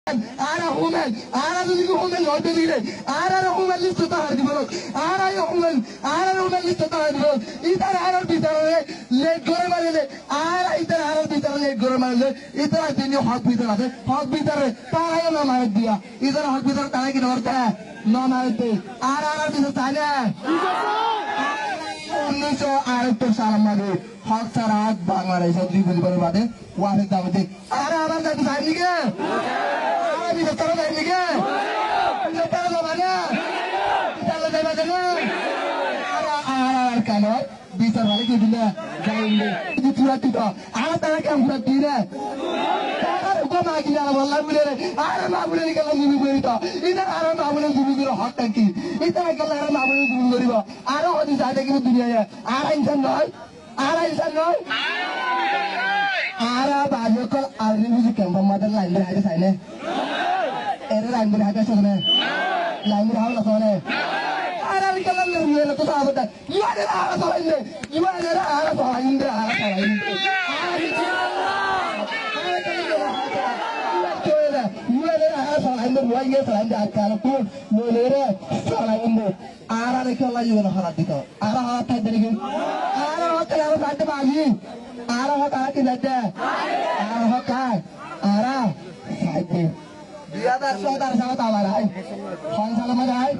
Ara human, ara যদি human হতে দিলে, ara human লিস্ট তো হার দিব, ara human লিস্ট তো হার দিব, ইতার আরার ভিতরে লেগ করে মারলে, ara ইতার আরার ভিতরে লেগ করে মারলে, ইতার দিনে হক ভিতরে আছে, হক ভিতরে তারাই না মার দিয়া, ইতার হক ভিতরে তারা কি করতে, না মারতে, আর আরার ভিতরে তাই না, 1978 সাল মানে হক ছাড়া বাংলাদেশের দুই পরিবারের বাদে ওয়াহেদ দাবিতে, আর আবার যাইতে চাই নাকি? বিচার ভালো কি দিলে আর তারা কেমন দিলে বললাম বলে আর মা বলে গেলাম জুবি করিত ইতার আর মা বলে জুবি করে হকটা কি ইতার গেলে আর মা বলে জুবি করিব আরো হতে চাই দেখি দুনিয়ায় আর ইনসান নয় আর বাজকল আর কেমন মাদের লাইন হাইতে চাইলে এর লাইন বলে হাতে শুনে লাইন বলে হাওলা শুনে আর আর কেলাম নিয়ে তো সাবত ইওয়ারে আর সবাইলে ইওয়ারে আর সবাইলে আর সবাইলে ইওয়ারে আর সবাইলে ওয়াইয়ে সবাইলে আর কাল তো নলেরে সবাইলে আর আর কেলা ইওয়ারে হারাত দিত আর হারাত থাই দেরি আর হাত আর সাথে বাজি আর হাত আর কি যাচ্ছে আর হাত আর সাথে 2017 সালে আমার হয় 6 সালে আমার হয়